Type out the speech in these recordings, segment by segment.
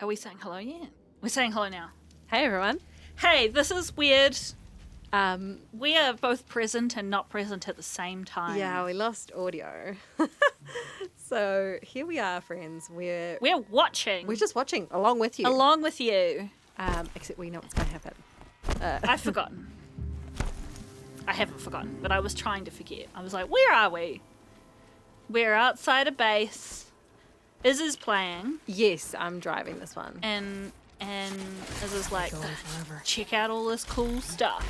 Are we saying hello yet? We're saying hello now. Hey everyone. Hey, this is weird. Um, We are both present and not present at the same time. yeah, we lost audio. So here we are, friends. We're watching. we're just watching along with you. Along with you. Except we know what's going to happen. I've forgotten. I haven't forgotten, but I was trying to forget. I was like, where are we? We're outside a base. Iz is playing. Yes, I'm driving this one. And Iz is like, Going forever. check out all this cool stuff.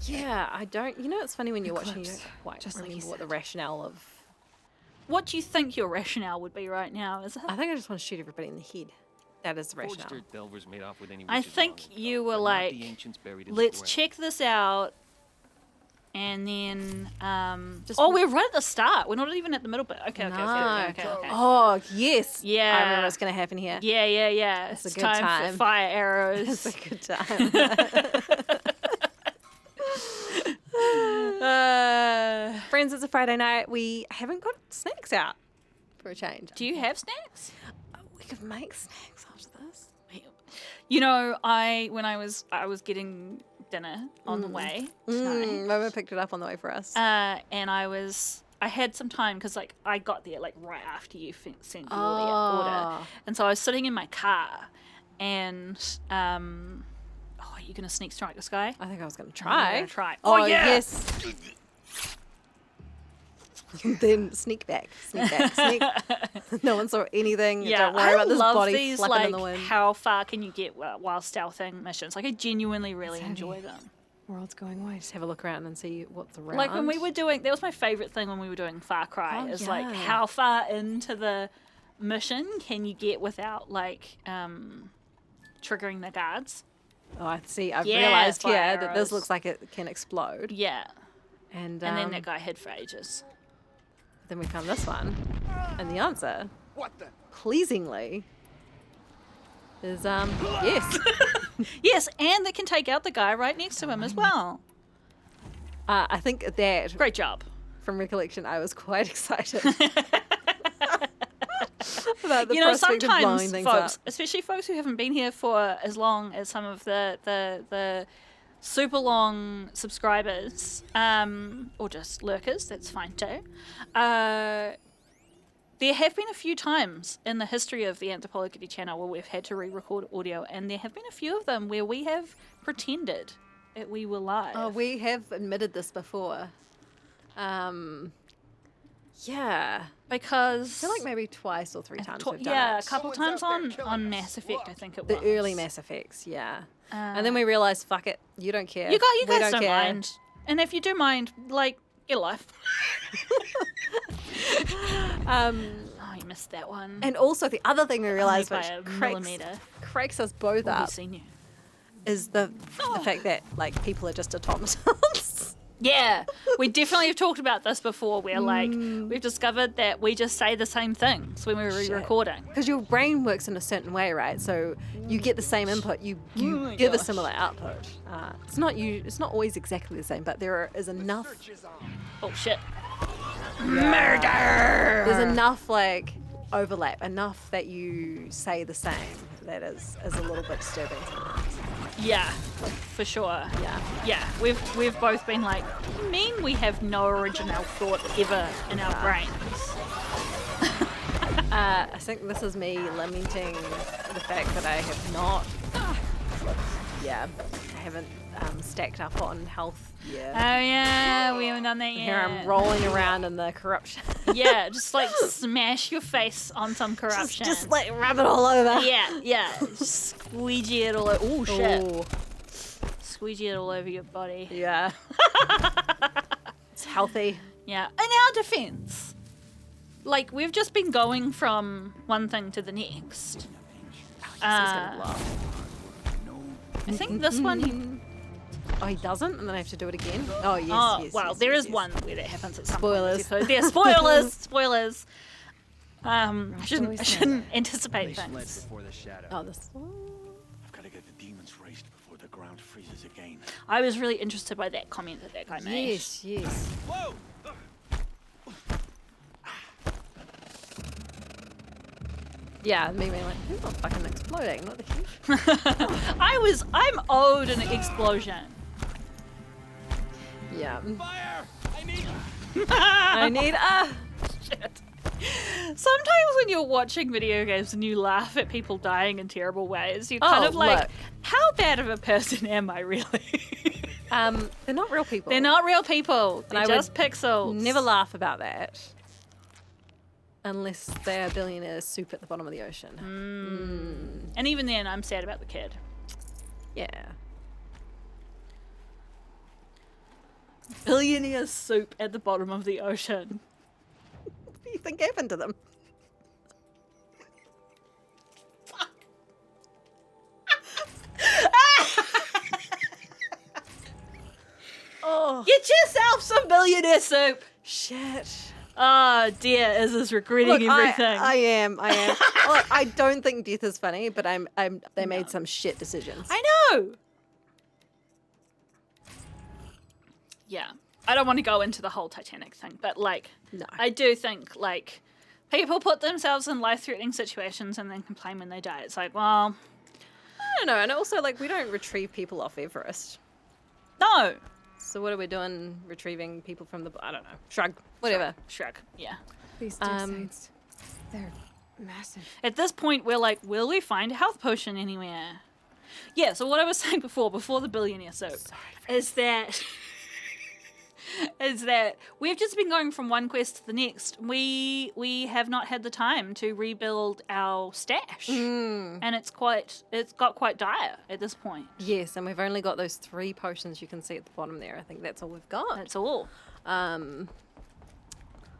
Yeah, I don't. You know, it's funny when you're watching. You don't quite just like remember you what the said. rationale of. What do you think your rationale would be right now, Iz? I think I just want to shoot everybody in the head. That is the Forged rationale. dirt delvers made off with any I riches think on it, you but were not like, the ancients buried in the let's ground. check this out. And then, Just- we're right at the start. We're not even at the middle bit. Okay. No. Oh yes. Yeah. I remember what's going to happen here. Yeah. It's a It's good time time. for fire arrows. It's a good time. Friends, it's a Friday night. We haven't got snacks out for a change. Do you have snacks? We could make snacks after this. You know, when I was getting dinner on the way tonight, Mama picked it up on the way for us. and I had some time because like I got there like right after you sent the order, and so I was sitting in my car, and are you gonna sneak strike this guy? I think I was going to I'm try. gonna try. Oh, yeah! yes. Then sneak back. No one saw anything. Yeah, Don't worry I about this love body these flapping like in the wind. how far can you get while stealthing missions. Like I genuinely really It's enjoy heavy. them. World's going away. Just have a look around and see what's around. Like when we were doing, that was my favorite thing when we were doing Far Cry. Oh, is like yeah. how far into the mission can you get without like triggering the guards? Oh, I see. I've Yeah, realised fire here that this arrows. looks like it can explode. Yeah, And and then that guy hid for ages. then we found this one. And the answer, What the? pleasingly, is yes. Yes, and they can take out the guy right next to him as well. I think that, Great job. from recollection, I was quite excited. About the You know, prospect of blowing sometimes things folks, up. especially folks who haven't been here for as long as some of the super long subscribers, or just lurkers, that's fine too. There have been a few times in the history of the Anthropology channel where we've had to re-record audio, and there have been a few of them where we have pretended that we were live. Oh, we have admitted this before. Yeah. because I feel like maybe twice or three times we've done yeah, a it. couple Someone's times out there on killing us. Mass Effect, I think it The was. early Mass Effects, yeah. And then we realised, fuck it, you don't care. You We guys don't care. mind. And if you do mind, like, get a life. Oh, you missed that one. And also the other thing we realised, by which a cracks, millimetre. cracks us both We've up, seen you. is the fact that like people are just automatons. Yeah, we definitely have talked about this before. Where like Mm. we've discovered that we just say the same things when we're re-recording. Because your brain works in a certain way, right? So you get the same input, you my give a gosh. similar output. It's not always exactly the same, but there is enough. Search is on. Oh shit! Murder. There's enough like overlap, enough that you say the same. That is a little bit disturbing sometimes. Yeah, for sure. Yeah. Yeah, we've both been like, you mean we have no original thought ever in our brains? I think this is me lamenting the fact that I have not. Yeah, I haven't stacked up on health Oh yet. yeah, we haven't done that yet. Here I'm rolling around in the corruption. Yeah, just like smash your face on some corruption. just like rub it all over. yeah, squeegee it all over. Oh shit, Ooh, squeegee it all over your body. yeah. It's healthy. Yeah, in our defense, like we've just been going from one thing to the next. He's gonna laugh. I think this one. Oh, he doesn't, and then I have to do it again. Oh yes, Oh yes. well, yes, there yes, is yes. one where that happens at some Spoilers. point. Yeah, spoilers. I always shouldn't say anticipate Place fled things. before the shadow. Oh, this. I've got to get the demons raised before the ground freezes again. I was really interested by that comment that guy made. Yes, yes. Whoa! Yeah, me being like, who's not fucking exploding? What the heck? I'm owed an explosion. Yeah. Fire! I need. I need Shit. Sometimes when you're watching video games and you laugh at people dying in terrible ways, you're kind of like, look. how bad of a person am I really? They're not real people. They're not real people. They're I would just pixels. Never laugh about that. Unless they're billionaires soup at the bottom of the ocean. And even then, I'm sad about the kid. Yeah. Billionaire soup at the bottom of the ocean. What do you think happened to them? Oh, Get yourself some billionaire soup. shit. Oh dear, Iz is regretting Look, everything. I am. Look, I don't think death is funny, but they made some shit decisions. I know. Yeah, I don't want to go into the whole Titanic thing, but like, No. I do think like people put themselves in life-threatening situations and then complain when they die. It's like, well, I don't know, and also like we don't retrieve people off Everest. no. So what are we doing? Retrieving people from the I don't know. Shrug. Whatever. Shrug. Yeah. These sites, they're massive. At this point, we're like, will we find a health potion anywhere? Yeah, so what I was saying before the billionaire soap, is that we've just been going from one quest to the next. We have not had the time to rebuild our stash, and it's got quite dire at this point. Yes, and we've only got those 3 potions you can see at the bottom there. I think that's all we've got. That's all.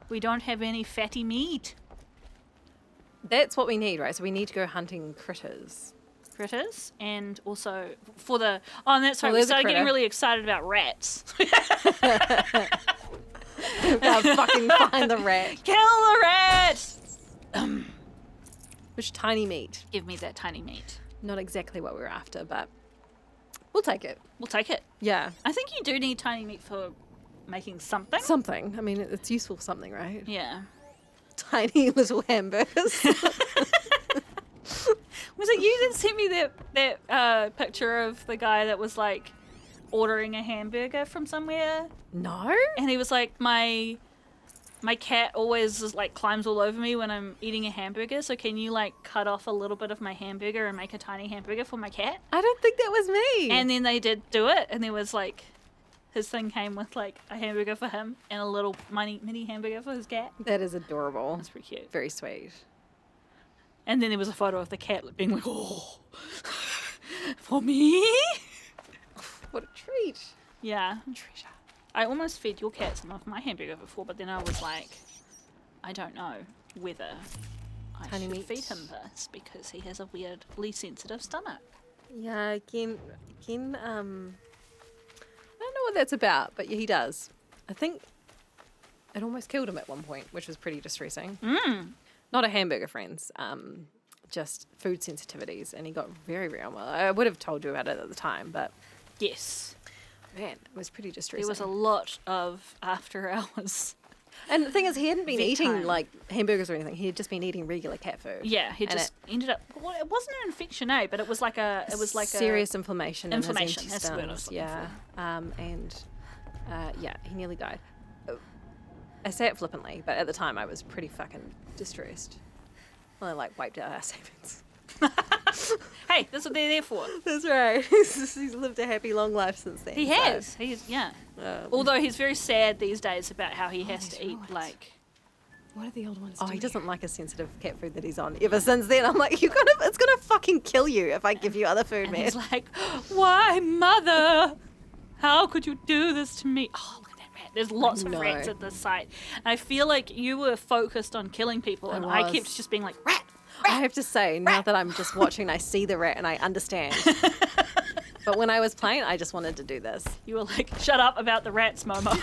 We don't have any fatty meat. That's what we need, right? So we need to go hunting critters. Critters, and also for the and that's right. Well, We there's a started getting critter. really excited about rats. Fucking find the rat. Kill the rat! Which tiny meat. Give me that tiny meat. Not exactly what we're after, but we'll take it. We'll take it. Yeah. I think you do need tiny meat for making something. Something. I mean, it's useful for something, right? Yeah. Tiny little hamburgers. Was it you that sent me that picture of the guy that was like ordering a hamburger from somewhere? No? And he was like, my cat always just, like climbs all over me when I'm eating a hamburger, so can you like cut off a little bit of my hamburger and make a tiny hamburger for my cat? I don't think that was me. And then they did do it, and there was like, his thing came with like a hamburger for him and a little mini hamburger for his cat. That is adorable. That's pretty cute. Very sweet. And then there was a photo of the cat being like, oh, for me? What a treat. Yeah. I almost fed your cat some of my hamburger before, but then I was like, I don't know whether I Tiny should meat. feed him this because he has a weirdly sensitive stomach. Yeah, again, I don't know what that's about, but yeah, he does. I think it almost killed him at one point, which was pretty distressing. Not a hamburger, friends. Just food sensitivities, and he got very, very unwell. I would have told you about it at the time, but Yes. man, it was pretty distressing. There was a lot of after hours. And the thing is, he hadn't been Vet eating time. like hamburgers or anything. He had just been eating regular cat food. Yeah, he And just ended up. Well, it wasn't an infection, but it was like a. It was like serious inflammation. inflammation, In his that's the word I was intestines. looking Yeah, yeah, he nearly died. I say it flippantly, but at the time I was pretty fucking distressed. Well, I like wiped out our savings. Hey, that's what they're there for. That's right. He's lived a happy long life since then. He so, has. He's yeah. Although he's very sad these days about how he has to these eat rods. like. What are the old ones Oh, doing he doesn't here? like a sensitive cat food that he's on. Ever since then, I'm like, it's gonna fucking kill you if I give you other food, And man. he's like, "Why, mother? How could you do this to me?" Oh, look at that rat. There's lots of know. rats at this site. And I feel like you were focused on killing people, and I was. kept just being like, "Rat." I have to say, now that I'm just watching, I see the rat and I understand. But when I was playing, I just wanted to do this. You were like, "Shut up about the rats, Momo."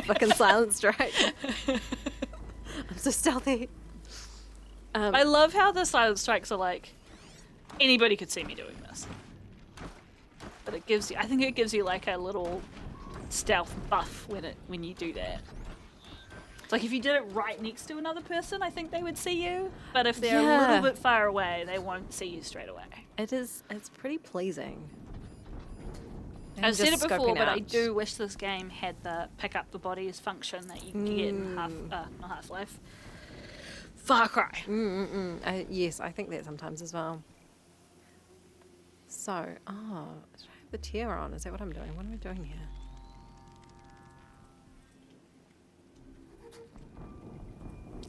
Fucking silent strike. I'm so stealthy. I love how the silent strikes are like, anybody could see me doing this. But it gives you, I think it gives you like a little stealth buff when you do that. It's like if you did it right next to another person, I think they would see you. But if they're a Yeah. little bit far away, they won't see you straight away. It's pretty pleasing. I've said it Just before, scoping but I out. do wish this game had the pick up the bodies function that you can get in not Half-Life. Far Cry. Yes, I think that sometimes as well. So, do I have the tier on? Is that what I'm doing? What am I doing here?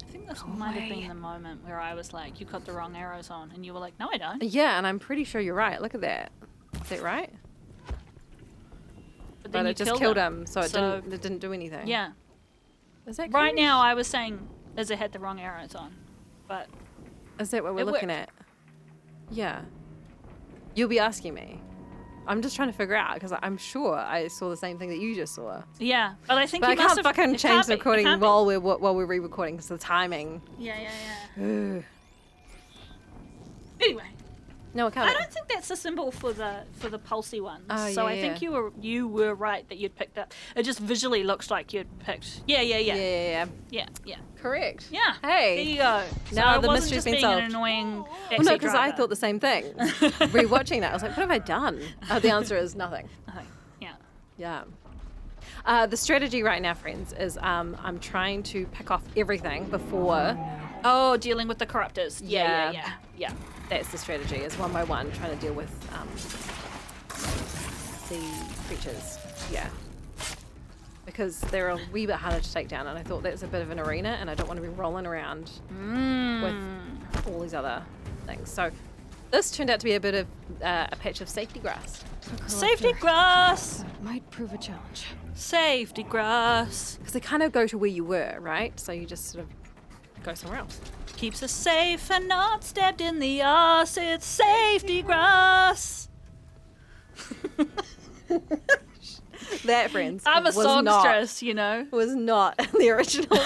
I think this might have been the moment where I was like, you got the wrong arrows on, and you were like, no, I don't. Yeah, and I'm pretty sure you're right. Look at that. Is that right? But But you it just killed him, so it didn't do anything. Yeah. Is that Right correct? now, I was saying as it had the wrong arrows on, but Is that what we're it looking worked. at? Yeah. You'll be asking me. I'm just trying to figure out because I'm sure I saw the same thing that you just saw. yeah. But I think But you I must can't have, fucking it change can't the be, it recording can't be. while we're re-recording because the timing. Yeah. Ugh. Anyway, No, it can't. I don't think that's a symbol for the pulsy ones. Oh, So yeah, I think yeah. you were right that you'd picked up. It just visually looks like you'd picked. Yeah. Yeah. Yeah. Correct. Yeah. Hey. There you go. So Now I the wasn't mystery's just been being solved. an annoying Well, backseat no, because I driver. thought the same thing. Rewatching that, I was like, what have I done? The answer is nothing. Nothing. Yeah. Yeah. The strategy right now, friends, is I'm trying to pick off everything before. Oh, dealing with the corruptors. Yeah. Yeah. That's the strategy, is one by one trying to deal with the creatures. Yeah. Because they're a wee bit harder to take down, and I thought that's a bit of an arena, and I don't want to be rolling around with all these other things. So this turned out to be a bit of a patch of safety grass. Safety grass. That might prove a challenge. Safety grass. Because they kind of go to where you were, right? So you just sort of go somewhere else. Keeps us safe and not stabbed in the arse. It's safety grass. That, friends, I'm a was not- songstress, you know. was not in the original.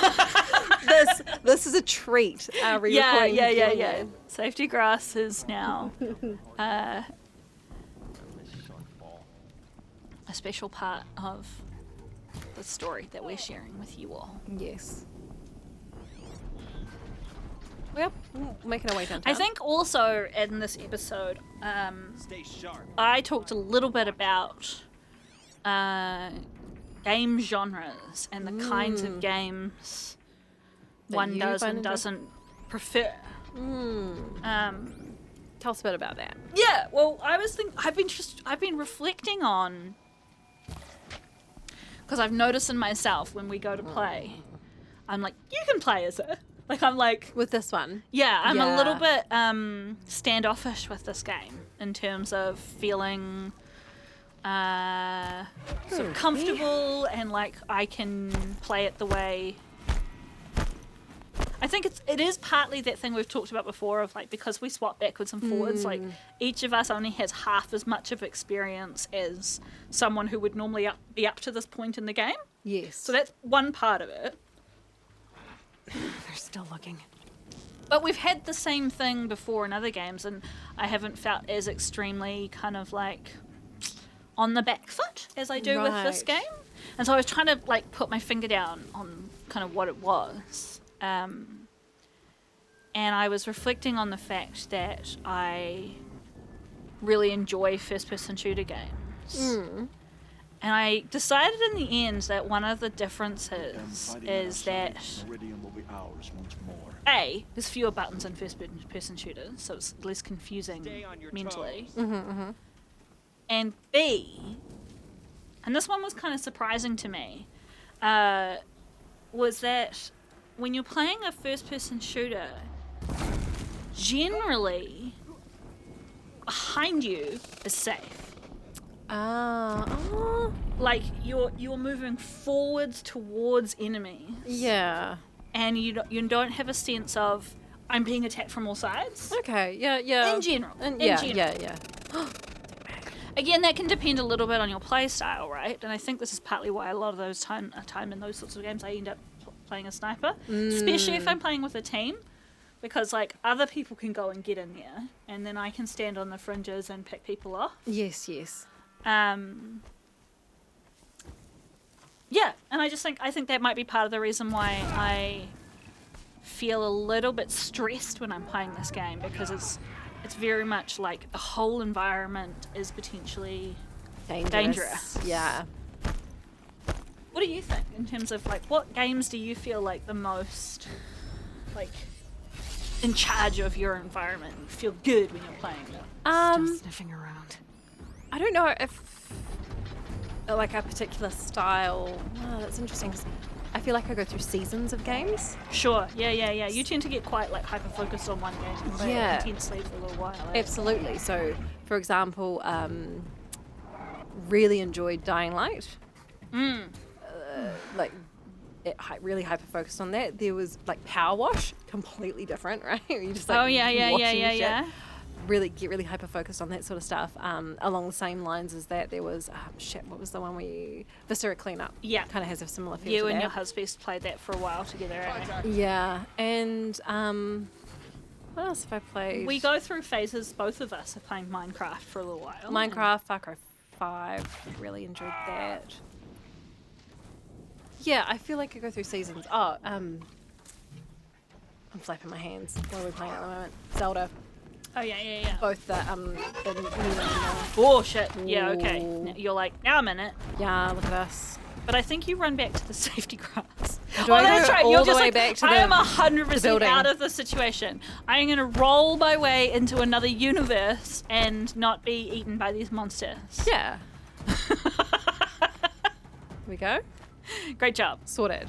this is a treat. Yeah. Safety grass is now a special part of the story that we're sharing with you all. Yes. Well, making our way downtown. I think also in this episode, Stay sharp. I talked a little bit about game genres and the kinds of games That one you does find and enjoy- doesn't prefer. Tell us a bit about that. Yeah, well, I've been reflecting on, because I've noticed in myself when we go to play, I'm like, you can play as it. Like, I'm like, With this one. yeah, I'm a little Yeah. bit standoffish with this game in terms of feeling sort of comfortable and like I can play it the way. I think it is partly that thing we've talked about before of like, because we swap backwards and forwards, like each of us only has half as much of experience as someone who would normally be up to this point in the game. Yes. So that's one part of it. They're still looking. But we've had the same thing before in other games, and I haven't felt as extremely kind of like on the back foot as I do with this Right. game. And so I was trying to like put my finger down on kind of what it was. And I was reflecting on the fact that I really enjoy first-person shooter games. And I decided in the end that one of the differences is that Meridian will be ours once more. A, there's fewer buttons in first-person shooters, so it's less confusing Stay on your mentally. toes. And B, and this one was kind of surprising to me, was that when you're playing a first-person shooter, generally behind you is safe. Like you're moving forwards towards enemies, Yeah. and you don't have a sense of I'm being attacked from all sides. Okay. Yeah. In general. And In yeah. general. Again, that can depend a little bit on your play style, right? And I think this is partly why a lot of those time in those sorts of games I end up playing a sniper, especially if I'm playing with a team, because like other people can go and get in there, and then I can stand on the fringes and pick people off. Yes. And Yeah, and I think that might be part of the reason why I feel a little bit stressed when I'm playing this game, because it's very much like the whole environment is potentially dangerous. Yeah. What do you think in terms of like what games do you feel like the most like in charge of your environment and feel good when you're playing them? Still sniffing around. I don't know if like a particular style. Oh, that's interesting. 'Cause I feel like I go through seasons of games. Sure, yeah. You tend to get quite like hyper focused on one game and play it intensely for a little while. Eh? Absolutely. So, for example, really enjoyed Dying Light. Like, really hyper focused on that. There was like Power Wash, completely different, right? You just like washing shit. Really hyper focused on that sort of stuff. Along the same lines as that, there was what was the one where you Viscera Cleanup? Yeah, kind of has a similar feel. You to and that. your husband played that for a while together. Eh? Yeah, and what else have I played? We go through phases. Both of us are playing Minecraft for a little while. Minecraft, Far Cry 5. Really enjoyed that. Yeah, I feel like I go through seasons. Oh, I'm flapping my hands. What are we playing at the moment? Zelda. Oh yeah. Both the new one. Oh shit. Yeah. Okay. Ooh. Now, you're like now I'm in it, Yeah, look at us. but I think you run back to the safety grass. Do I that's go right. all You're the just way like back to I am the 100% building? out of the situation. I'm gonna roll my way into another universe and not be eaten by these monsters. Yeah. Here we go. Great job. Sorted.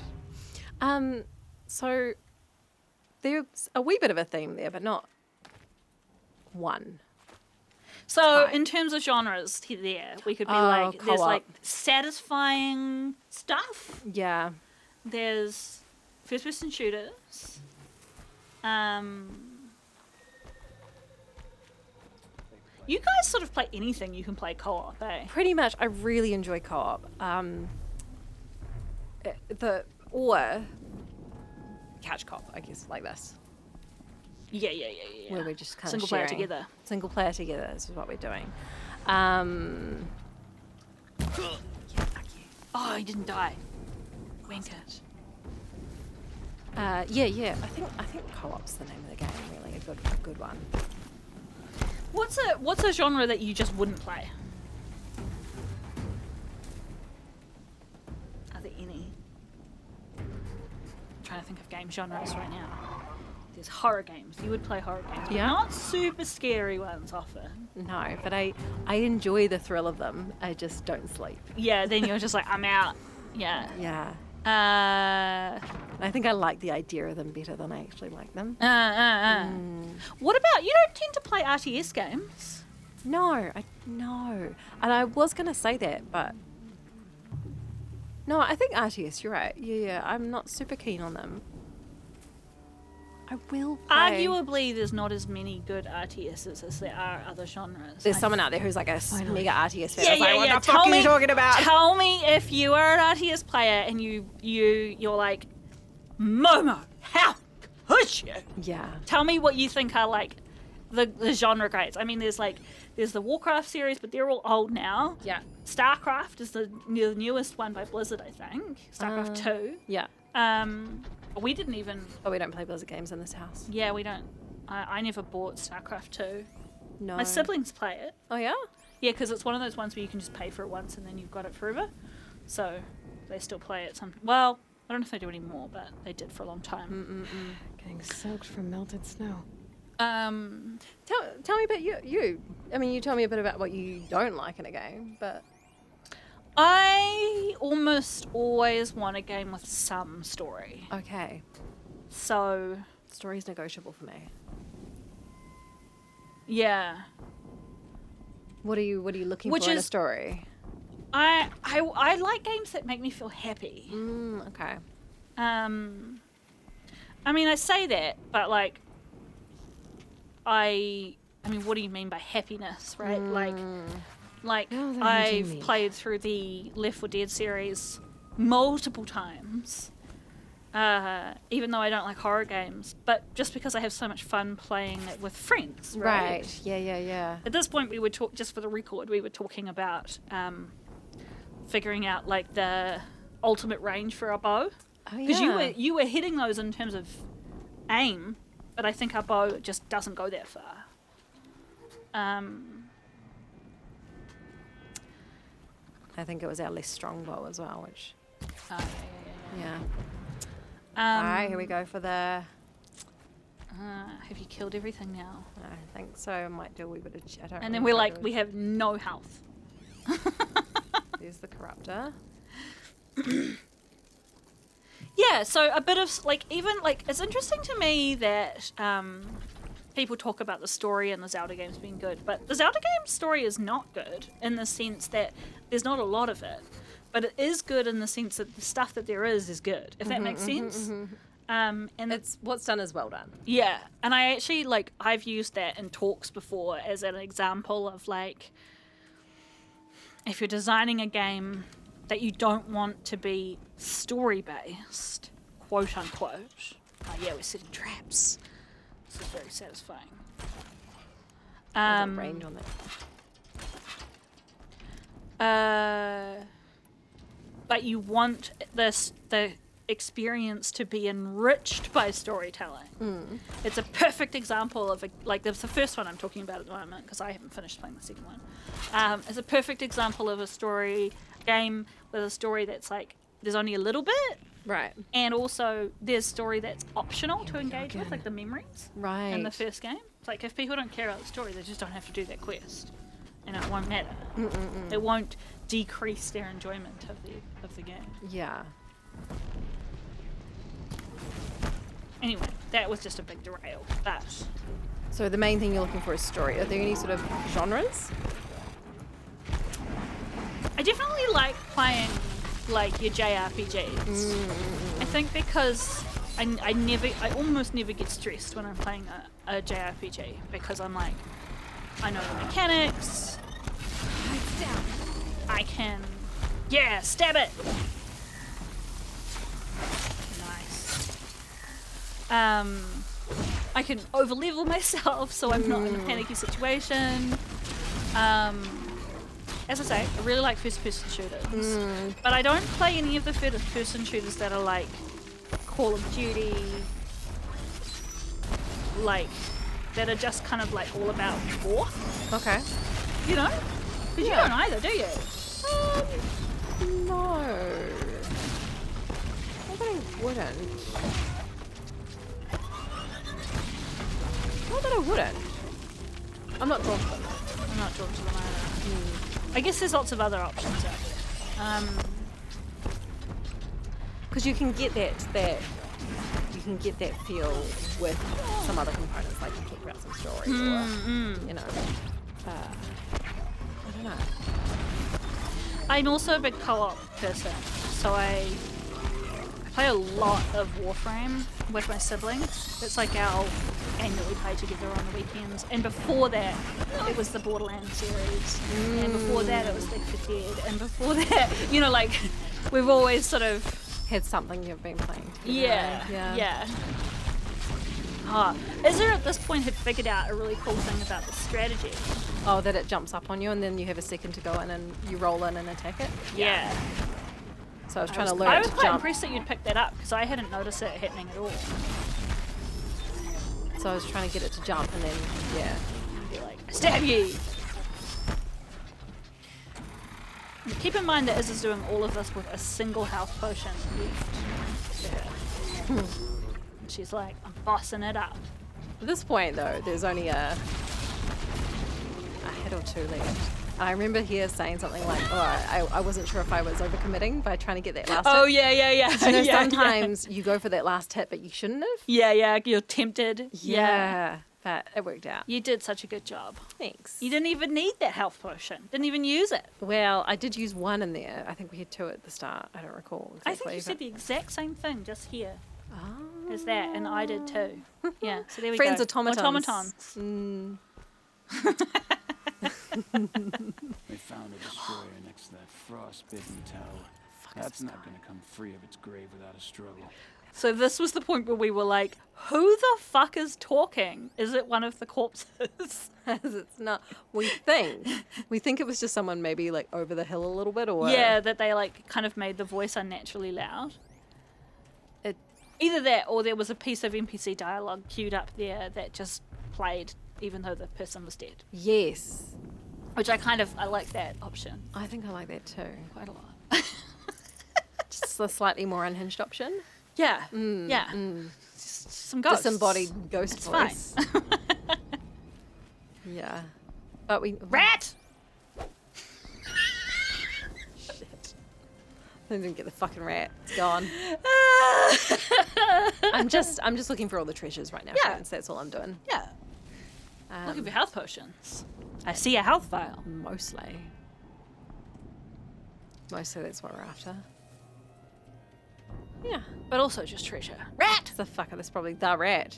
So there's a wee bit of a theme there, but not one. So Type. in terms of genres, there we could be Oh, like there's co-op. like satisfying stuff. Yeah. There's first-person shooters. You guys sort of play anything you can play co-op, eh? Pretty much, I really enjoy co-op. Or couch co-op, I guess, like this, Yeah. where we're just kind Single of player sharing. together. Single player together. This is what we're doing. Oh, he didn't die. Wanker. Yeah. I think co-op's the name of the game. Really, a good one. What's a genre that you just wouldn't play? Are there any? I'm trying to think of game genres right now. There's horror games. You would play horror games, but Yeah. not super scary ones often. No, but I enjoy the thrill of them. I just don't sleep. Yeah, then you're just like, I'm out. Yeah. Yeah. Uh, I think I like the idea of them better than I actually like them. What about, you don't tend to play RTS games? No. And I was going to say that, but no, I think RTS, you're right. Yeah, I'm not super keen on them. I will play. Arguably, there's not as many good RTSs as there are other genres. There's someone out there who's like a mega RTS fan. Yeah, I was like, what the Tell fuck are me, you talking about? Tell me if you are an RTS player and you're like, Momo, how could you? Yeah. Tell me what you think are like the genre grades. I mean, there's the Warcraft series, but they're all old now. Yeah. StarCraft is the newest one by Blizzard, I think. StarCraft 2. Yeah. We didn't even. But we don't play Blizzard games in this house. Yeah, we don't. I never bought StarCraft 2. No. My siblings play it. Oh, yeah? Yeah, because it's one of those ones where you can just pay for it once and then you've got it forever. So they still play it. Well, I don't know if they do anymore, but they did for a long time. Getting soaked from melted snow. Tell me about you. I mean, you tell me a bit about what you don't like in a game, but... I almost always want a game with some story. Okay. So, Story's negotiable for me. yeah. What are you looking Which for in a is- story? I like games that make me feel happy. Okay. I mean, I say that, but like, I mean, what do you mean by happiness, right? Like Oh, that I've means me. played through the Left 4 Dead series multiple times, even though I don't like horror games, but just because I have so much fun playing it with friends, right? Right. Yeah. At this point, we would talk, just for the record, we were talking about figuring out like the ultimate range for our bow. Oh, Because yeah. you were hitting those in terms of aim, but I think our bow just doesn't go that far. I think it was our less strong bow as well, which... Yeah. All right, here we go for the... Have you killed everything now? I think so. I might do a wee bit of... I don't And then remember we're if I like, do we have no health. There's the corruptor. Yeah, so a bit of, like, even, like, it's interesting to me that people talk about the story in the Zelda games being good, but the Zelda game story is not good in the sense that there's not a lot of it, but it is good in the sense that the stuff that there is good, if that makes sense. And It's what's done is well done. yeah, and I actually, like, I've used that in talks before as an example of, like, if you're designing a game that you don't want to be story-based, quote unquote. Oh yeah, we're setting traps. This is very satisfying. There's a range on that. But you want the experience to be enriched by storytelling. It's a perfect example of that's the first one I'm talking about at the moment because I haven't finished playing the second one. It's a perfect example of a story game with a story that's like there's only a little bit, Right. and also there's story that's optional to engage with, like the memories Right. in the first game. It's like if people don't care about the story, they just don't have to do that quest, and it won't matter. It won't decrease their enjoyment of the game. Yeah. Anyway, that was just a big derail. But So the main thing you're looking for is story. Are there any sort of genres? I definitely like playing like your JRPGs. I think because I almost never get stressed when I'm playing a JRPG because I'm like, I know the mechanics. I can, stab it. Nice. I can over-level myself so I'm not in a panicky situation. As I say, I really like first-person shooters. But I don't play any of the first-person shooters that are like Call of Duty, like, that are just kind of like all about war, Okay. you know? Because you don't either, do you? No. Not that I wouldn't. Not that I wouldn't. I'm not drawn to them. I'm not drawn to them either. I guess there's lots of other options out there. Because you can get that you can get that feel with some other components, like you talk about some stories or you know. I don't know. I'm also a big co-op person, so I play a lot of Warframe with my siblings. It's like our annually play together on the weekends. And before that, it was the Borderlands series. And before that, it was Left 4 Dead. And before that, you know, like, we've always sort of... Had something you've been playing together. Yeah. Izzer at this point had figured out a really cool thing about the strategy. Oh, that it jumps up on you and then you have a second to go in and you roll in and attack it? Yeah. So I was trying to learn I to was quite jump. impressed that you'd picked that up because I hadn't noticed it happening at all. So I was trying to get it to jump and then, yeah. Be like, stab you! And keep in mind that Iz is doing all of this with a single health potion left. Yeah. She's like, I'm bossing it up. At this point, though, there's only a hit or two left. I remember here saying something like, I wasn't sure if I was overcommitting by trying to get that last hit. Oh, yeah. You know, sometimes you go for that last hit, but you shouldn't have. Yeah, you're tempted. Yeah, but it worked out. You did such a good job. Thanks. You didn't even need that health potion. Didn't even use it. Well, I did use one in there. I think we had two at the start. I don't recall exactly. I think you said but- the exact same thing just here Oh. as that, and I did too. Yeah, so there we Friends go. automatons. They found a destroyer next to that frost-bitten tower. That's not going to come free of its grave without a struggle. So this was the point where we were like, who the fuck is talking? Is it one of the corpses? It's not. We think it was just someone maybe like over the hill a little bit, or Yeah, that they like kind of made the voice unnaturally loud. It, Either that or there was a piece of NPC dialogue queued up there that just played even though the person was dead. yes, Which I like that option I think I like that too. quite a lot. Just a slightly more unhinged option. Yeah, yeah. Just some ghosts. Disembodied ghost It's voice. fine. Yeah, but we Rat! I didn't get the fucking rat. It's gone. I'm just looking for all the treasures right now, Yeah. friends. That's all I'm doing. Yeah. Looking for health potions. I see a health vial. Mostly that's what we're after. Yeah. But also just treasure. Rat! The fucker, that's probably the rat.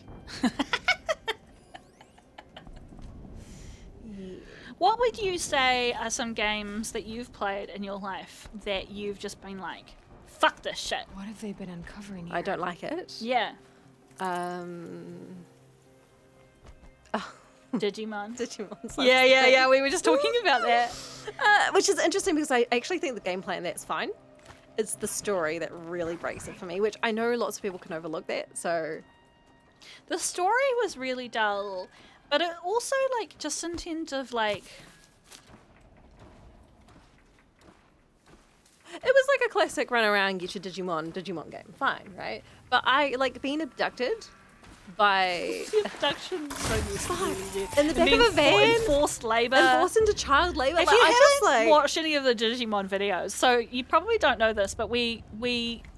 What would you say are some games that you've played in your life that you've just been like, fuck this shit? What have they been uncovering here? I don't like it. Yeah. Digimon. Digimon. Yeah. We were just talking about that. Which is interesting because I actually think the gameplay in that's fine. It's the story that really breaks it for me, which I know lots of people can overlook that. So The story was really dull, but it also, like, just in terms of, like... it was like a classic run around, get your Digimon game. Fine, right? But I like being abducted by The abduction so useful. in the back of a van, Enforced labour. and forced into child labor. If Like, you I haven't just like watched any of the Digimon videos, so you probably don't know this, but we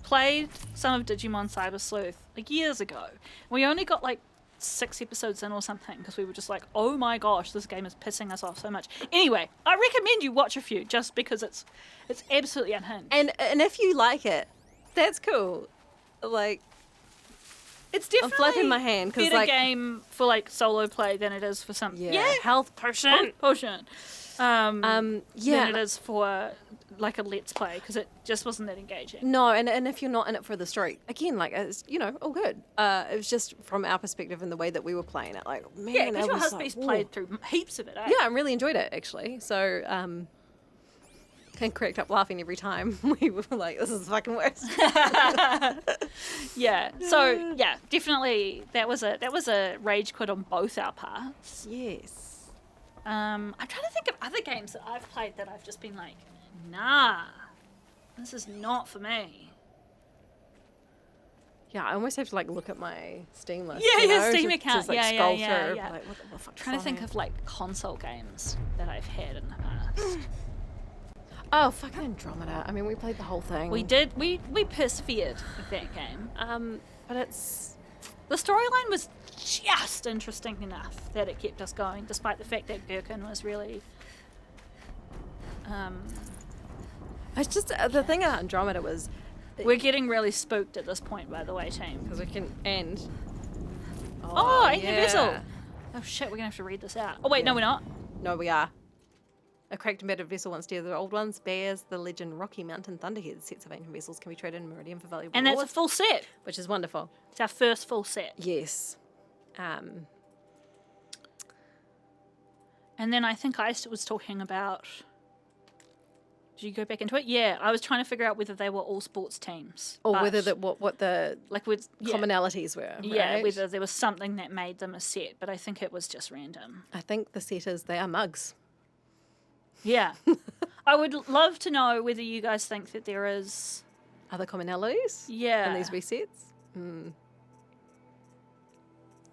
played some of Digimon Cyber Sleuth like years ago. We only got like 6 episodes in or something because we were just like, oh my gosh, this game is pissing us off so much. Anyway, I recommend you watch a few just because it's absolutely unhinged. and if you like it, that's cool. Like It's I'm definitely flapping my hand because better like game for like solo play than it is for some Yeah. health potion than yeah. it is for like a let's play because it just wasn't that engaging. No, and if you're not in it for the story, again, like it's all good. It was just from our perspective and the way that we were playing it, like man, Yeah, it because your was husband's like, played whoa. through heaps of it. Eh? Yeah, I really enjoyed it actually. So and cracked up laughing every time we were like, this is fucking worse. Yeah. So yeah, definitely that was a rage quit on both our parts. Yes. I'm trying to think of other games that I've played that I've just been like, nah, this is not for me. Yeah, I almost have to like look at my Steam list. Yeah, you yeah, know, Steam to, account. To, like, Yeah, scroll yeah, through, yeah. Like, what the fuck? I'm trying to think of like console games that I've had in the past. Oh, fucking Andromeda. I mean, we played the whole thing. We did. We persevered with that game. But it's The storyline was just interesting enough that it kept us going, despite the fact that Birkin was really. it's just the thing about Andromeda was We're getting really spooked at this point, by the way, team. because we can end. Oh, Ancient yeah. Vessel. Oh shit, we're gonna have to read this out. Oh wait, no, we're not. No, we are. A cracked and battered vessel once dear. The old ones bears the legend Rocky Mountain Thunderhead. Sets of ancient vessels can be traded in Meridian for valuable And that's a rewards, full set. which is wonderful. It's our first full set. Yes. And then I think I was talking about. Did you go back into it? Yeah, I was trying to figure out whether they were all sports teams, Or but, whether that what the like with commonalities were. yeah, right? whether there was something that made them a set, but I think it was just random. I think the set is they are mugs. Yeah, I would love to know whether you guys think that there is. Other commonalities Yeah, in these resets.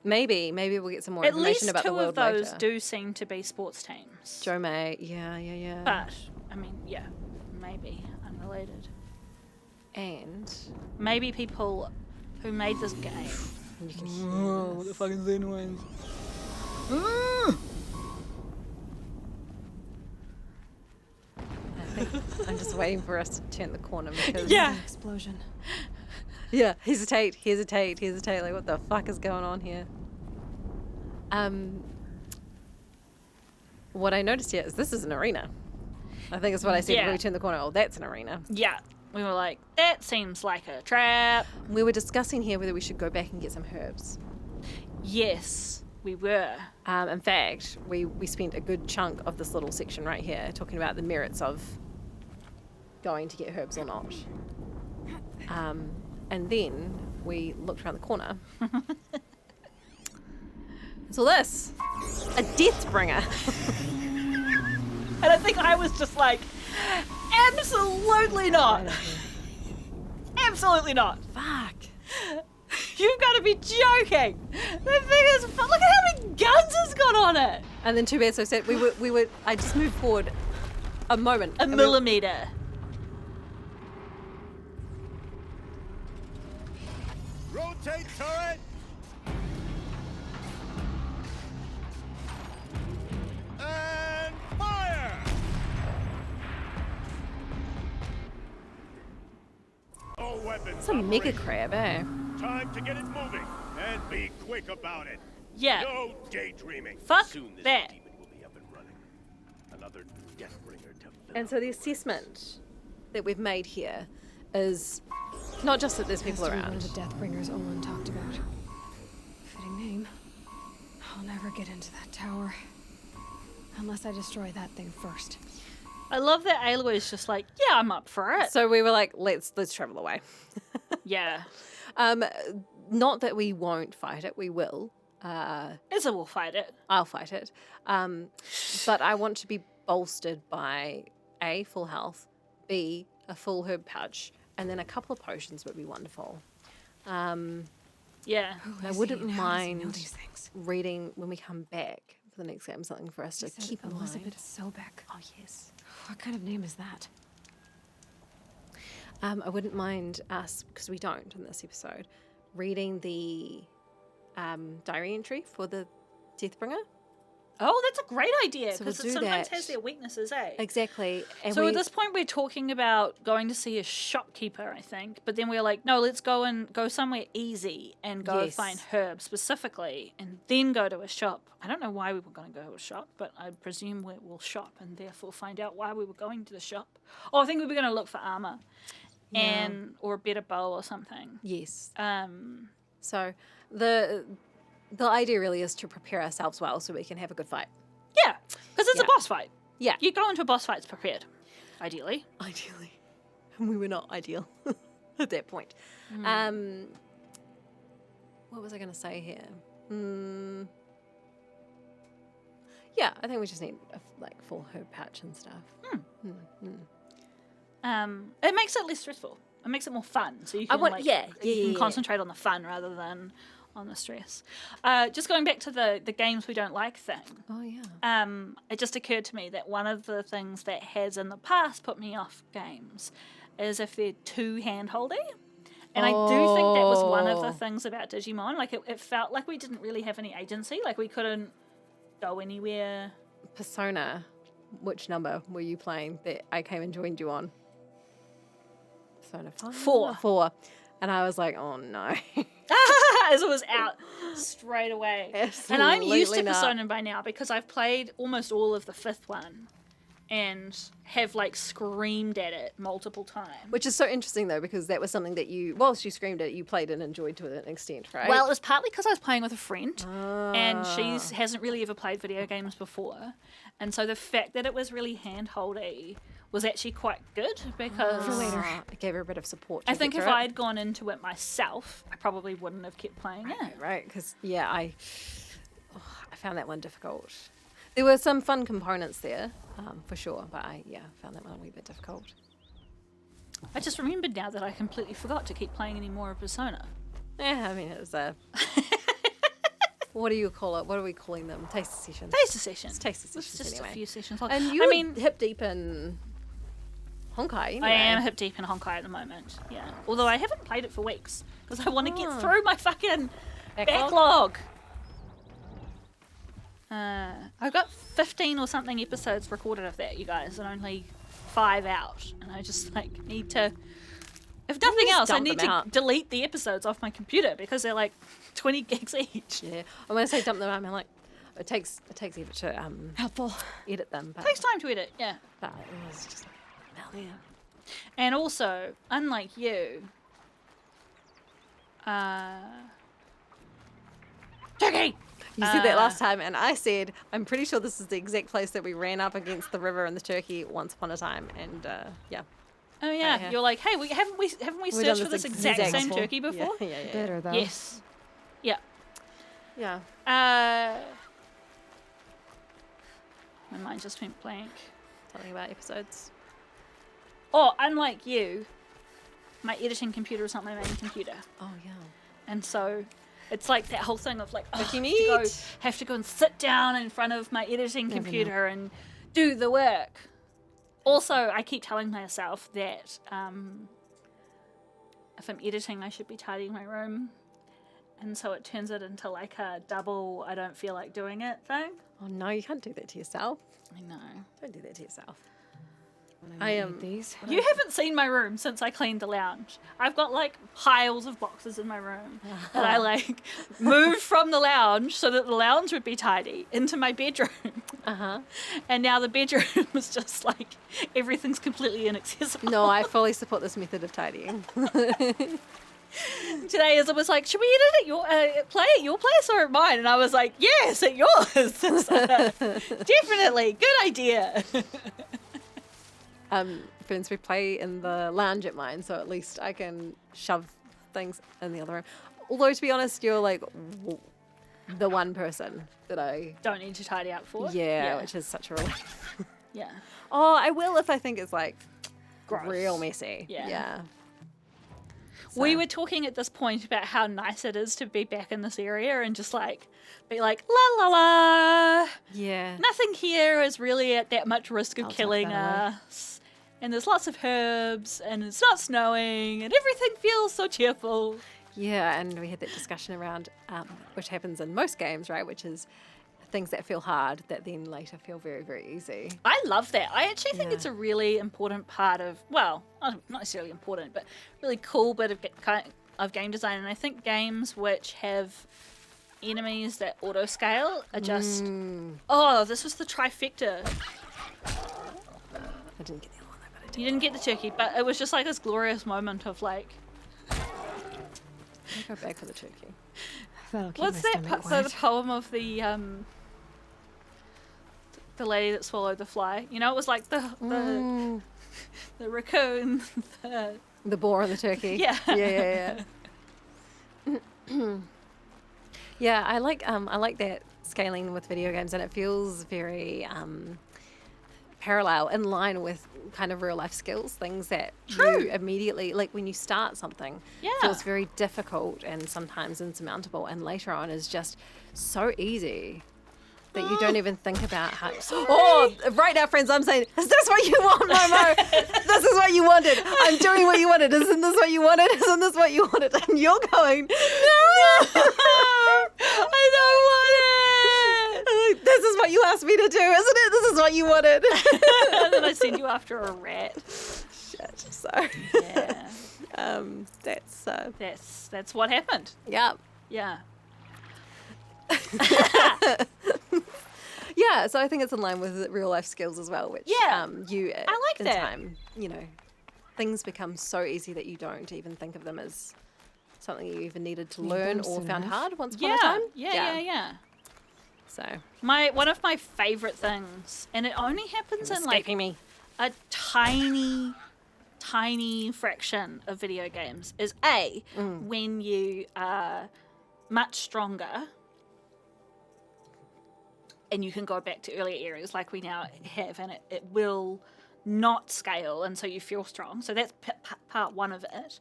Maybe we'll get some more at information least about 2 the world of those later. do seem to be sports teams. Joe May, yeah. But I mean, yeah, maybe unrelated. And Maybe people who made this game. you can hear What the fucking Zen ones? I'm just waiting for us to turn the corner because Yeah. Explosion. yeah, hesitate. Like, what the fuck is going on here? What I noticed here is this is an arena. I think it's what I said Yeah. when we turned the corner. Oh, that's an arena. Yeah. we were like, that seems like a trap. We were discussing here whether we should go back and get some herbs. Yes, we were. In fact, we spent a good chunk of this little section right here talking about the merits of going to get herbs or not. And then we looked around the corner. So this, a Deathbringer. And I think I was just like, absolutely not. Absolutely not. Fuck. You've got to be joking. That thing is, look at how many guns it's got on it. And then too bad, so sad. I just moved forward a moment. A millimeter. Rotate turret! And fire! All weapons It's a mega operating. crab, eh? Time to get it moving, and be quick about it. Yeah. No daydreaming. Fuck Soon this that. demon will be up and running. Another Deathbringer to fill And so the assessment that we've made here is not just that there's people Has to be one around. of the Deathbringers Olin talked about. Fitting name. I'll never get into that tower. Unless I destroy that thing first. I love that Ayla is just like, yeah, I'm up for it. So we were like, let's travel away. Yeah. Not that we won't fight it, we will. Izza will fight it. I'll fight it. But I want to be bolstered by A, full health, B, a full herb pouch, and then a couple of potions would be wonderful. Yeah. I wouldn't mind reading when we come back for the next game, something for us to keep in Elizabeth mind. Sobek. Oh, yes. What kind of name is that? I wouldn't mind us, because we don't in this episode, reading the diary entry for the Deathbringer. Oh, that's a great idea, So we'll because do it sometimes that. has their weaknesses, eh? Exactly. And So at this point, we're talking about going to see a shopkeeper, I think. But then we're like, no, let's go somewhere easy and go Yes. find herbs specifically, and then go to a shop. I don't know why we were going to go to a shop, but I presume we'll shop and therefore find out why we were going to the shop. Oh, I think we were going to look for armor, or a better bow or something. Yes. So the idea really is to prepare ourselves well so we can have a good fight. Yeah, because it's a Yeah. boss fight. Yeah. You go into a boss fight prepared, ideally. Ideally. And we were not ideal at that point. What was I going to say here? Yeah, I think we just need a full herb pouch and stuff. It makes it less stressful. It makes it more fun. So you can you can concentrate on the fun rather than on the stress. Just going back to the games we don't like thing. Oh, yeah. It just occurred to me that one of the things that has in the past put me off games is if they're too hand-holdy. And I do think that was one of the things about Digimon. Like, it felt like we didn't really have any agency. Like, we couldn't go anywhere. Persona, which number were you playing that I came and joined you on? Persona 5? 4. 4. And I was like, oh, no. As it was out straight away. Absolutely And I'm used to not. Persona by now because I've played almost all of the 5th one and have screamed at it multiple times. Which is so interesting, though, because that was something that whilst you screamed at it, you played and enjoyed to an extent, right? Well, it was partly because I was playing with a friend and she hasn't really ever played video games before. And so the fact that it was really hand-holdy was actually quite good because It gave her a bit of support. I think if I'd gone into it myself, I probably wouldn't have kept playing it. Right, because, I found that one difficult. There were some fun components there, for sure, but I found that one a wee bit difficult. I just remembered now that I completely forgot to keep playing any more of Persona. Yeah, I mean, it was a... What do you call it? What are we calling them? Taster sessions. Taster sessions. It's taster It's sessions just anyway. a few sessions long. And you were hip deep in Honkai anyway. I am hip deep in Honkai at the moment, yeah. Although I haven't played it for weeks because I want to get through my fucking backlog. I've got 15 or something episodes recorded of that, you guys, and only 5 out. And I just need to, if nothing else, I dump need them to out. delete the episodes off my computer because they're 20 gigs each. Yeah, I want to say dump them out. I'm like, it takes effort to Helpful. edit them, but Takes time to edit, yeah. it was just hell yeah. And also, unlike you, turkey! You said that last time, and I said, I'm pretty sure this is the exact place that we ran up against the river and the turkey once upon a time. And yeah. Oh yeah, yeah. you're like, hey, haven't we We've done searched for this exact same before. turkey before? Yeah. Better though. Yes. Yeah. Yeah. My mind just went blank. Something about episodes. Oh, unlike you, my editing computer is not my main computer, Oh, yeah. and so it's like that whole thing of like, oh, Turkey have to go and sit down in front of my editing computer and do the work. Also, I keep telling myself that if I'm editing, I should be tidying my room. And so it turns it into like a double I don't feel like doing it thing. Oh, no, you can't do that to yourself. I know. Don't do that to yourself. I am these. You haven't seen my room since I cleaned the lounge. I've got like piles of boxes in my room that I like moved from the lounge so that the lounge would be tidy into my bedroom. And now the bedroom is just like everything's completely inaccessible. No, I fully support this method of tidying. Today as it was like, should we edit at your play at your place or at mine? And I was like, yes, at yours. Definitely, good idea. Friends, we play in the lounge at mine, so at least I can shove things in the other room. Although, to be honest, you're like the one person that I Don't need to tidy up for. yeah, which is such a relief. Yeah. Oh, I will if I think it's like Gross. real messy. Yeah. So- We were talking at this point about how nice it is to be back in this area and just like be like, la la la. Yeah. Nothing here is really at that much risk of I'll tuck killing that away. us. And there's lots of herbs and it's not snowing and everything feels so cheerful. Yeah, and we had that discussion around, which happens in most games, right? Which is things that feel hard that then later feel very, very easy. I love that. I actually think Yeah. it's a really important part of, well, not necessarily important, but really cool bit of game design. And I think games which have enemies that auto scale are just, oh, this was the trifecta. I didn't get the other one, but I did. You didn't get the turkey, but it was just like this glorious moment of like, I'll go back for the turkey. That'll keep what's my that stomach so the quiet. poem of the lady that swallowed the fly? You know, it was like the raccoon, The boar and the turkey. Yeah. Yeah. Yeah, I like that scaling with video games, and it feels very parallel, in line with kind of real life skills, things that you immediately, like when you start something, feels very difficult and sometimes insurmountable, and later on is just so easy that you don't even think about how. Oh, right now, friends, I'm saying, is this what you want, Momo? This is what you wanted. I'm doing what you wanted. Isn't this what you wanted? Isn't this what you wanted? And you're going, no, I don't want it. this is what you asked me to do, isn't it? This is what you wanted. And then I send you after a rat. Shit. So, Yeah, that's what happened. yeah. Yeah. Yeah, so I think it's in line with real life skills as well, which Yeah, you I like in that. time, things become so easy that you don't even think of them as something you even needed to learn or soon found enough. hard once upon a time. Yeah. So One of my favorite things, and it only happens in like escaping me. a tiny fraction of video games, is when you are much stronger and you can go back to earlier areas like we now have, and it will not scale, and so you feel strong. So that's part one of it.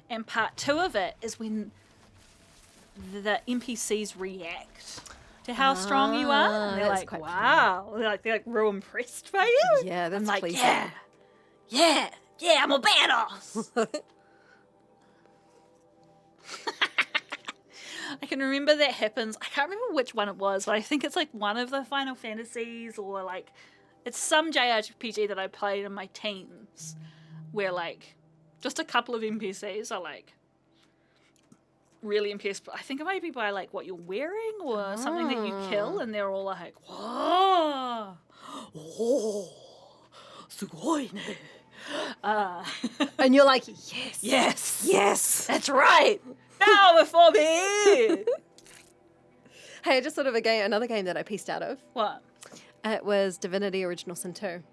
And part two of it is when the NPCs react to how strong you are. And they're that's like, quite wow. They're like real impressed by you. Yeah, that's I'm like, pleasing. yeah, I'm a badass. I can remember that happens. I can't remember which one it was, but I think it's like one of the Final Fantasies, or like it's some JRPG that I played in my teens where like just a couple of NPCs are like really impressed. I think it might be by like what you're wearing or something that you kill, and they're all like, whoa, oh, sugoi ne. And you're like, yes. Yes. Yes. That's right. Now before me. Hey, just sort of another game that I pieced out of. What? It was Divinity Original Sin 2. And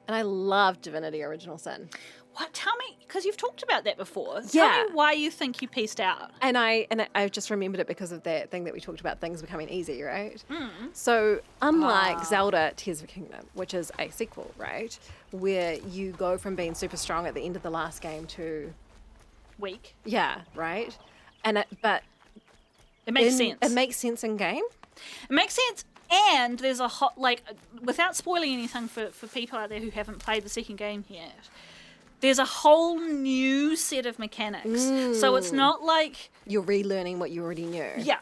I love Divinity Original Sin. What? Tell me, because you've talked about that before. Yeah. Tell me why you think you pieced out. And I just remembered it because of that thing that we talked about, things becoming easy, right? So unlike Zelda Tears of the Kingdom, which is a sequel, right, where you go from being super strong at the end of the last game to Weak. right, but It makes sense. It makes sense in game. It makes sense. And there's a hot, without spoiling anything for people out there who haven't played the second game yet, there's a whole new set of mechanics. So it's not like... You're relearning what you already knew. Yeah.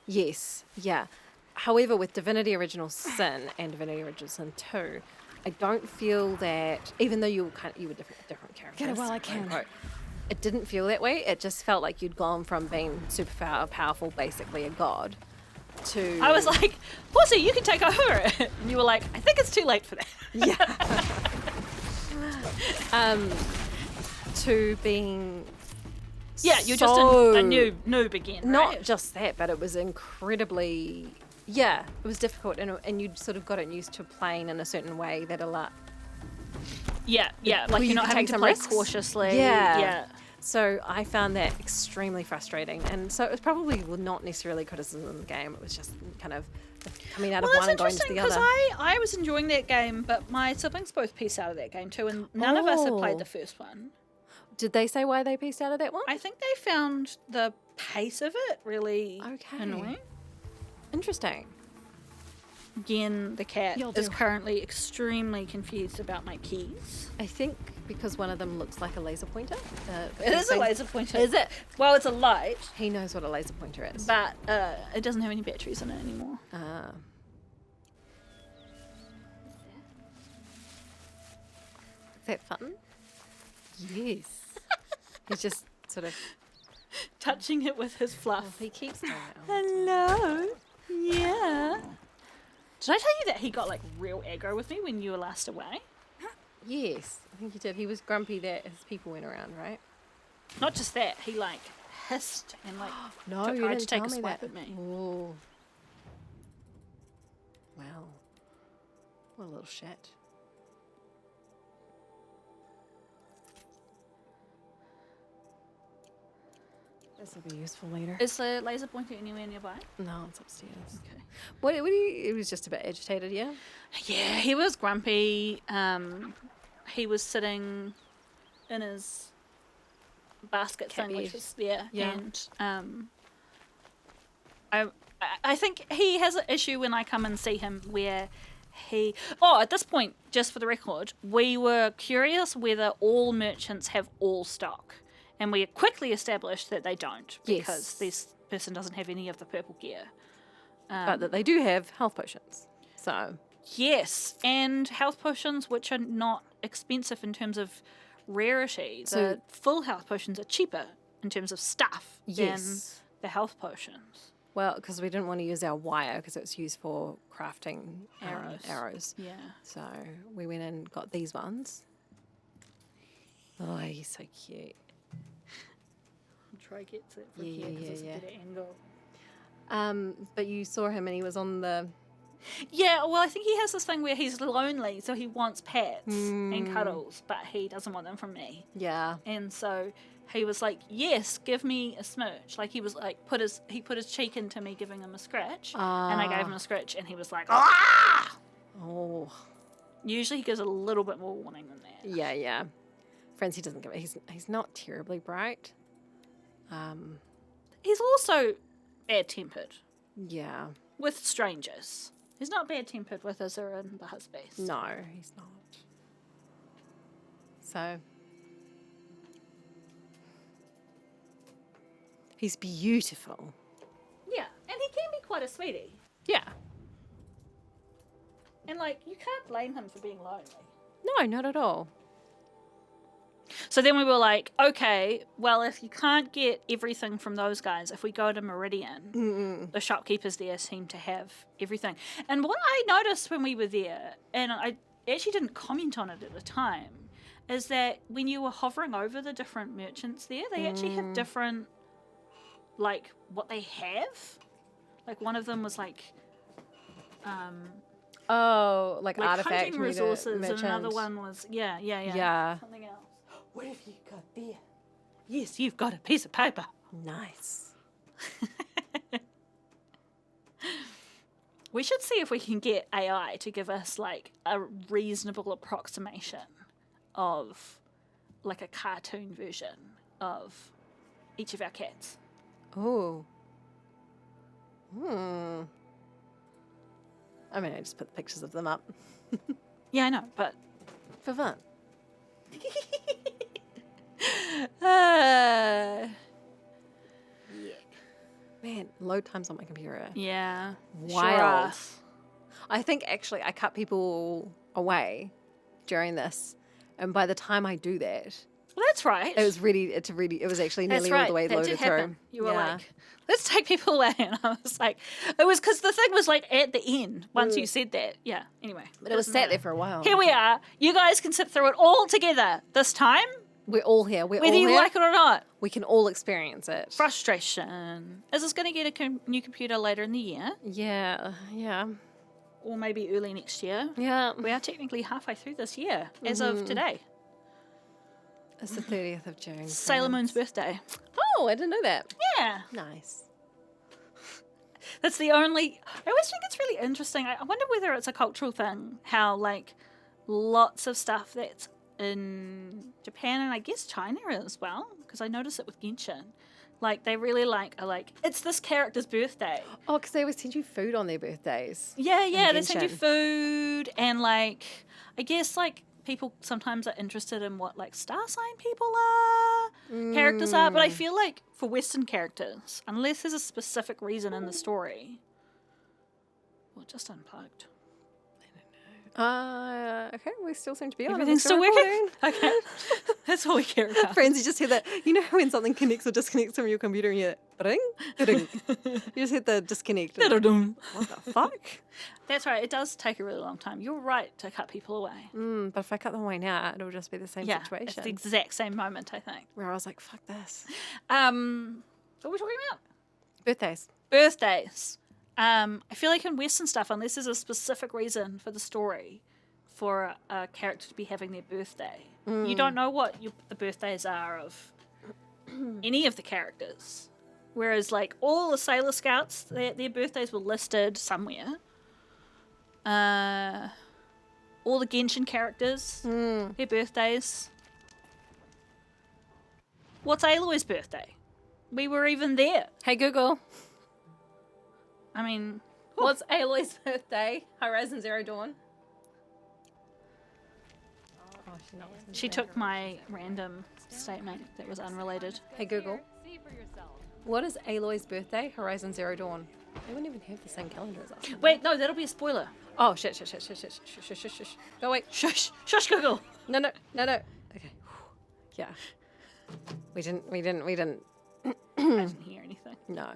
Yes, yeah. However, with Divinity Original Sin and Divinity Original Sin 2, I don't feel that, even though you were different characters. Get it while I can. quote, it didn't feel that way. It just felt like you'd gone from being super powerful, basically a god, to... I was like, Pussy, you can take over it. And you were like, I think it's too late for that. to being... Yeah, you're just so- a noob again, right? Not just that, but it was incredibly... Yeah, it was difficult, and you'd sort of gotten used to playing in a certain way that allowed... Yeah, Where like you you're not could having take to some play risks. cautiously. Yeah. So I found that extremely frustrating, and so it was probably not necessarily criticism of the game. It was just kind of coming out Well, of that's one and going to interesting the because other. I was enjoying that game, but my siblings both pieced out of that game too, and none of us had played Oh. the first one. Did they say why they pieced out of that one? I think they found the pace of it really Okay. annoying. Interesting. Again, the cat You'll is do. currently extremely confused about my keys. I think because one of them looks like a laser pointer. It is a laser pointer. Is it? Well, it's a light, He knows what a laser pointer is. but it doesn't have any batteries in it anymore. Ah. Is that fun? Yes. He's just sort of... Touching it with his fluff. He keeps doing it. Hello. Yeah. Did I tell you that he got like real aggro with me when you were last away? Yes, I think he did. He was grumpy that his people went around, right? Not just that, he like hissed and like No, tried you to didn't take tell a me swipe that. at me. Oh. Wow. What a little shit. This will be useful later. Is the laser pointer anywhere nearby? No, it's upstairs. Okay. What do you... He was just a bit agitated, yeah? Yeah, he was grumpy. He was sitting in his basket Cat thing, which bed. is there, Yeah. and I think he has an issue when I come and see him where he... Oh, at this point, just for the record, we were curious whether all merchants have all stock. And we quickly established that they don't because Yes. this person doesn't have any of the purple gear. But that they do have health potions. So, Yes, and health potions which are not expensive in terms of rarity. So- The full health potions are cheaper in terms of stuff Yes. than the health potions. well, because we didn't want to use our wire because it was used for crafting arrows. Yeah. So we went and got these ones. Oh, he's so cute. Try get it from Yeah, here because yeah, it's yeah. a better angle. But you saw him and he was on the... Yeah, well, I think he has this thing where he's lonely, so he wants pets and cuddles, but he doesn't want them from me. Yeah. And so he was like, "Yes, give me a smooch." Like he was like, put his cheek into me, giving him a scratch, and I gave him a scratch, and he was like, "Ah!" Oh. Usually he gives a little bit more warning than that. Yeah, yeah. Friends, he doesn't give it. He's not terribly bright. He's also bad-tempered Yeah. with strangers. He's not bad-tempered with Azura and the husbands. No, he's not. So... He's beautiful. Yeah, and he can be quite a sweetie. Yeah. And like, you can't blame him for being lonely. No, not at all. So then we were like, okay, well, if you can't get everything from those guys, if we go to Meridian, the shopkeepers there seem to have everything. And what I noticed when we were there, and I actually didn't comment on it at the time, is that when you were hovering over the different merchants there, they actually have different, like, what they have. Like, one of them was, like Oh, like like artifact hunting resources, merchant. and another one was, Yeah. something else. What have you got there? Yes, you've got a piece of paper. Nice. We should see if we can get AI to give us like a reasonable approximation of like a cartoon version of each of our cats. Ooh. I mean, I just put the pictures of them up Yeah, I know, but for fun. yeah, Man, load times on my computer. yeah, Wild. Sure. I think actually I cut people away during this, and by the time I do that, Well, that's right. it was actually That's nearly right. all the way that loaded did through. happen. You were Yeah. like, let's take people away. And I was like, it was because the thing was like at the end once you said that. Yeah, anyway. But it was sat there for a while. Here we are. You guys can sit through it all together this time, We're all here. We're whether all you here. like it or not. We can all experience it. Frustration. Is this going to get a new computer later in the year? Yeah. Or maybe early next year? Yeah. We are technically halfway through this year as of today. It's the 30th of June. Sailor Moon's friends. birthday. Oh, I didn't know that. Yeah. Nice. That's the only. I always think it's really interesting. I wonder whether it's a cultural thing, how, like, lots of stuff that's in Japan and I guess China as well, because I notice it with Genshin. Like, they really are like, it's this character's birthday. Oh, because they always send you food on their birthdays. Yeah, they send you Genshin. food, and, like, I guess, like, people sometimes are interested in what, like, star sign people are, characters are, but I feel like for Western characters, unless there's a specific reason in the story, well, it just unplugged. Okay, we still seem to be on. Everything's still working? Okay. That's all we care about. Friends, you just hear that. You know when something connects or disconnects from your computer and you ring? Ring. You just hit the disconnect. What the fuck? That's right. It does take a really long time. You're right to cut people away. But if I cut them away now, it'll just be the same Yeah, it's situation. the exact same moment, I think. Where I was like, fuck this. What are we talking about? Birthdays. Birthdays. I feel like in Western stuff, unless there's a specific reason for the story for a character to be having their birthday, you don't know what the birthdays are of any of the characters. Whereas, like, all the Sailor Scouts, their birthdays were listed somewhere. All the Genshin characters, their birthdays. What's Aloy's birthday? We were even there. Hey, Google. I mean, What's Aloy's birthday? Horizon Zero Dawn. Oh, she's not listening. she took my random statement that was unrelated. Hey, Google. What is Aloy's birthday? Horizon Zero Dawn. They wouldn't even have the same calendar as us. Wait, no, that'll be a spoiler. Oh, shit. Go away. Shush, Google. No. Okay. Yeah. We didn't. I didn't hear anything. No.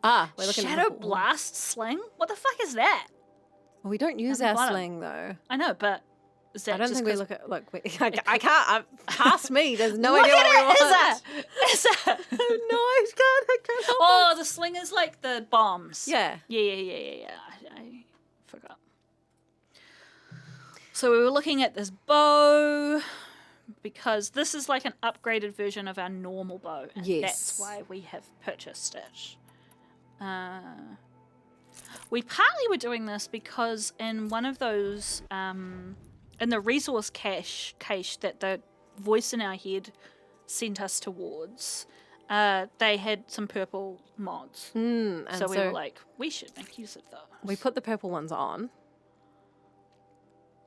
We're looking Shadow at Blast Sling? What the fuck is that? Well, we don't use Down the our bottom. sling though. I know, but is that I don't just think we 'cause- look at. Look, I can't. Past me. There's no Look idea at what we it! want. Is that? No, I can't. help Oh, the sling is like the bombs. Yeah. Yeah. I forgot. So we were looking at this bow because this is like an upgraded version of our normal bow. And Yes. That's why we have purchased it. We partly were doing this because in one of those, in the resource cache that the voice in our head sent us towards, they had some purple mods. And So we were like, we should make use of those. we put the purple ones on.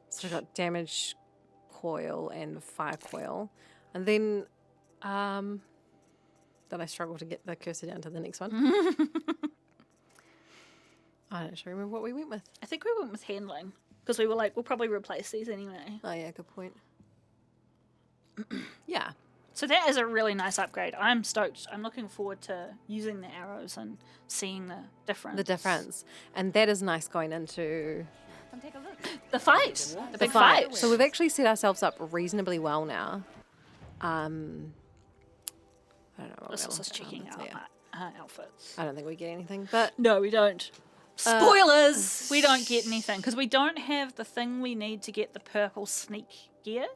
So we got damage coil and fire coil, and then I struggle to get the cursor down to the next one. I don't actually remember what we went with. I think we went with handling because we were like, we'll probably replace these anyway. Oh yeah, good point. Yeah. So that is a really nice upgrade. I'm stoked. I'm looking forward to using the arrows and seeing the difference. The difference. And that is nice going into The fight. The big fight. So we've actually set ourselves up reasonably well now. I don't know what This we're is us looking checking at. out Yeah. outfits. I don't think we get anything, but No, we don't. Spoilers! We don't get anything because we don't have the thing we need to get the purple sneak gear.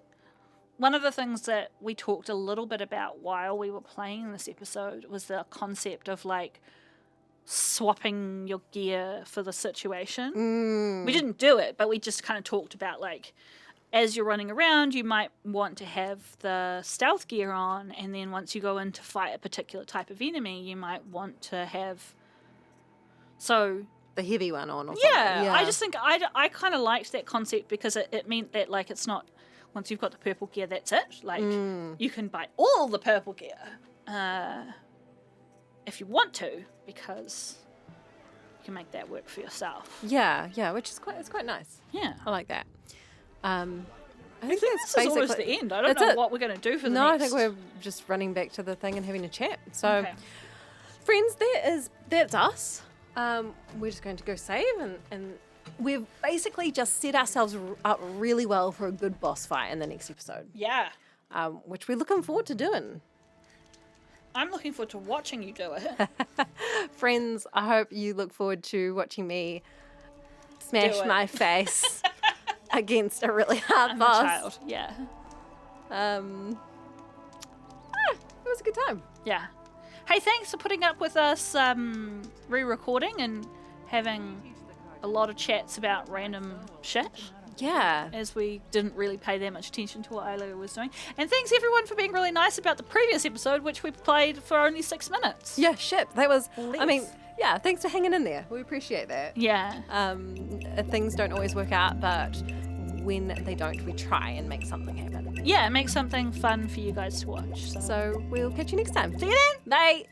One of the things that we talked a little bit about while we were playing this episode was the concept of like swapping your gear for the situation. We didn't do it, but we just kind of talked about like as you're running around, you might want to have the stealth gear on, and then once you go in to fight a particular type of enemy, you might want to have the heavy one on or something. Yeah, I just think I kind of liked that concept because it meant that like it's not once you've got the purple gear, that's it. Like you can buy all the purple gear if you want to, because you can make that work for yourself. Yeah, which is quite nice. Yeah, I like that. I think this is almost the end. I don't know what we're going to do for the next. No, I think we're just running back to the thing and having a chat. So, Okay. friends, that's us. We're just going to go save, and we've basically just set ourselves up really well for a good boss fight in the next episode, Yeah, which we're looking forward to doing. I'm looking forward to watching you do it. Friends, I hope you look forward to watching me smash Do it. my face against a really hard I'm a boss. child. Yeah, It was a good time. yeah. Hey, thanks for putting up with us re-recording and having a lot of chats about random shit, Yeah. as we didn't really pay that much attention to what Ayla was doing. And thanks everyone for being really nice about the previous episode, which we played for only 6 minutes. Yeah, shit. That was, I mean, Less. yeah, thanks for hanging in there. We appreciate that. Yeah. Things don't always work out, but when they don't, we try and make something happen. Yeah, make something fun for you guys to watch. So So we'll catch you next time. see you then. Bye.